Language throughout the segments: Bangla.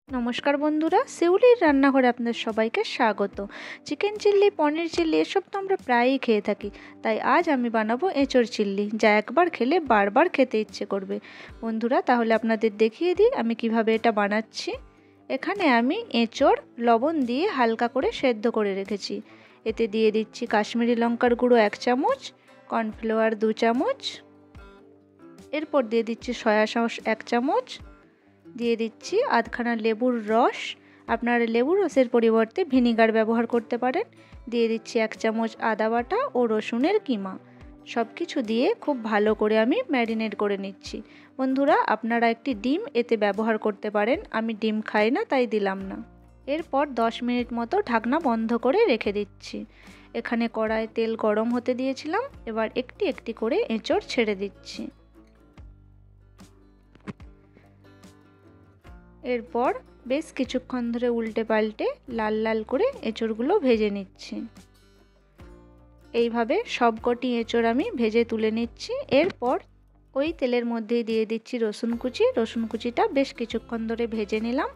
নমস্কার বন্ধুরা, শিউলির রান্নাঘরে আপনাদের সবাইকে স্বাগত। চিকেন চিল্লি, পনির চিল্লি এসব তো আমরা প্রায়ই খেয়ে থাকি, তাই আজ আমি বানাবো এঁচোড় চিল্লি, যা একবার খেলে বারবার খেতে ইচ্ছে করবে। বন্ধুরা, তাহলে আপনাদের দেখিয়ে দিই আমি কিভাবে এটা বানাচ্ছি। এখানে আমি এঁচোড় লবণ দিয়ে হালকা করে সেদ্ধ করে রেখেছি। এতে দিয়ে দিচ্ছি কাশ্মীরি লঙ্কার গুঁড়ো 1 চামচ, কর্নফ্লাওয়ার 2 চামচ, এরপর দিয়ে দিচ্ছি সয়া সস 1 চামচ, দিয়ে দিচ্ছি আধখানা লেবুর রস, আপনারা লেবুর রসের পরিবর্তে ভিনিগার ব্যবহার করতে পারেন। দিয়ে দিচ্ছি 1 চামচ আদা বাটা ও রসুনের কিমা। সব কিছু দিয়ে খুব ভালো করে আমি ম্যারিনেট করে নিচ্ছি। বন্ধুরা, আপনারা একটি ডিম এতে ব্যবহার করতে পারেন, আমি ডিম খাই না তাই দিলাম না। এরপর 10 মিনিট মতো ঢাকনা বন্ধ করে রেখে দিচ্ছি। এখানে কড়ায় তেল গরম হতে দিয়েছিলাম, এবার একটি একটি করে এঁচোড় ছেড়ে দিচ্ছি। এরপর বেশ কিছুক্ষণ ধরে উল্টে পাল্টে লাল লাল করে এঁচোড়গুলো ভেজে নিচ্ছি। এইভাবে সবকটি এঁচোড় আমি ভেজে তুলে নিচ্ছি। এরপর ওই তেলের মধ্যেই দিয়ে দিচ্ছি রসুন কুচি। রসুন কুচিটা বেশ কিছুক্ষণ ধরে ভেজে নিলাম।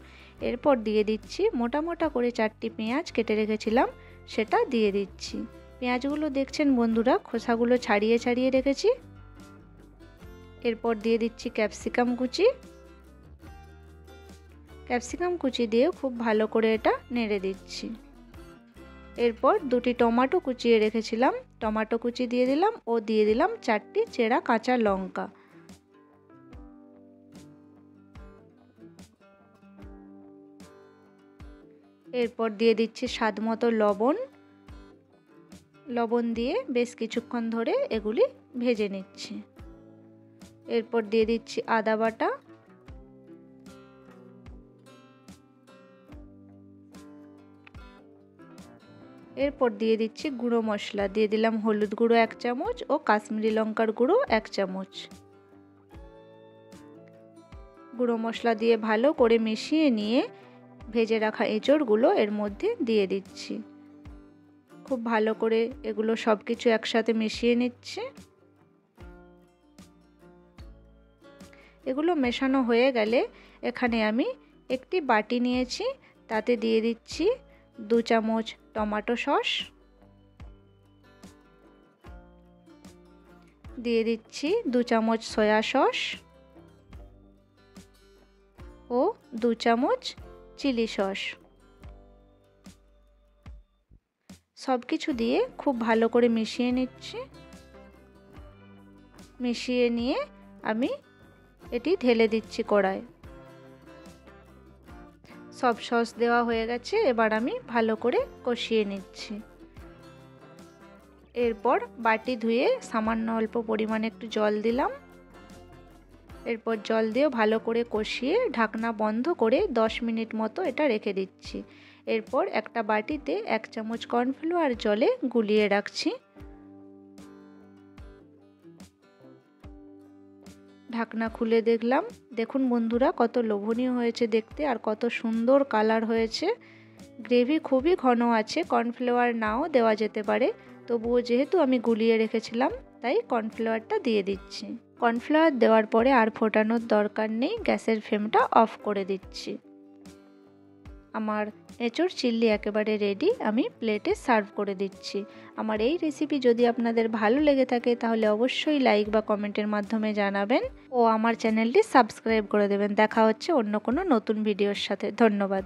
এরপর দিয়ে দিচ্ছি মোটা মোটা করে 4টি পেঁয়াজ কেটে রেখেছিলাম, সেটা দিয়ে দিচ্ছি। পেঁয়াজগুলো দেখছেন বন্ধুরা, খোসাগুলো ছাড়িয়ে ছাড়িয়ে রেখেছি। এরপর দিয়ে দিচ্ছি ক্যাপসিকাম কুচি। ক্যাপসিকাম কুচি দিয়ে খুব ভালো করে এটা নেড়ে দিচ্ছি। এরপর 2টি টমেটো কুচিয়ে রেখেছিলাম, টমেটো কুচি দিয়ে দিলাম ও দিয়ে দিলাম 4টি চেরা কাঁচা লঙ্কা। এরপর দিয়ে দিচ্ছি স্বাদ মতো লবণ। লবণ দিয়ে বেশ কিছুক্ষণ ধরে এগুলি ভেজে নিচ্ছি। এরপর দিয়ে দিচ্ছি আদা বাটা, এরপর দিয়ে দিচ্ছি গুঁড়ো মশলা। দিয়ে দিলাম হলুদ গুঁড়ো 1 চামচ ও কাশ্মীরি লঙ্কার গুঁড়ো 1 চামচ। গুঁড়ো মশলা দিয়ে ভালো করে মিশিয়ে নিয়ে ভেজে রাখা এঁচোড়গুলো এর মধ্যে দিয়ে দিচ্ছি। খুব ভালো করে এগুলো সব কিছু একসাথে মিশিয়ে নিচ্ছি। এগুলো মেশানো হয়ে গেলে এখানে আমি একটি বাটি নিয়েছি, তাতে দিয়ে দিচ্ছি 2 চামচ টমেটো সস, দিয়ে দিচ্ছি 2 চামচ সয়া সস ও 2 চামচ চিলি সস। সব কিছু দিয়ে খুব ভালো করে মিশিয়ে নিচ্ছি। মিশিয়ে নিয়ে আমি এটি ঢেলে দিচ্ছি কড়ায়। সব সস দেওয়া হয়ে গেছে, এবার আমি ভালো করে কষিয়ে নিচ্ছি। এরপর বাটি ধুয়ে সামান্য অল্প পরিমাণে একটু জল দিলাম। এরপর জল দিয়ে ভালো করে কষিয়ে ঢাকনা বন্ধ করে 10 মিনিট মতো এটা রেখে দিচ্ছি। এরপর একটা বাটিতে 1 চামচ কর্নফ্লাওয়ার জলে গুলিয়ে রাখছি। ঢাকনা খুলে দেখলাম, দেখুন বন্ধুরা কত লোভনীয় হয়েছে দেখতে আর কত সুন্দর কালার হয়েছে। গ্রেভি খুবই ঘন আছে, কর্নফ্লাওয়ার নাও দেওয়া যেতে পারে, তবুও যেহেতু আমি গুলিয়ে রেখেছিলাম তাই কর্নফ্লাওয়ারটা দিয়ে দিচ্ছি। কর্নফ্লাওয়ার দেওয়ার পরে আর ফোটানোর দরকার নেই, গ্যাসের ফ্লেমটা অফ করে দিচ্ছি। আমার এঁচোড় চিল্লি একেবারে রেডি, আমি প্লেটে সার্ভ করে দিচ্ছি। আমার এই রেসিপি যদি আপনাদের ভালো লেগে থাকে তাহলে অবশ্যই লাইক বা কমেন্টের মাধ্যমে জানাবেন ও আমার চ্যানেলটি সাবস্ক্রাইব করে দেবেন। দেখা হচ্ছে অন্য কোনো নতুন ভিডিওর সাথে। ধন্যবাদ।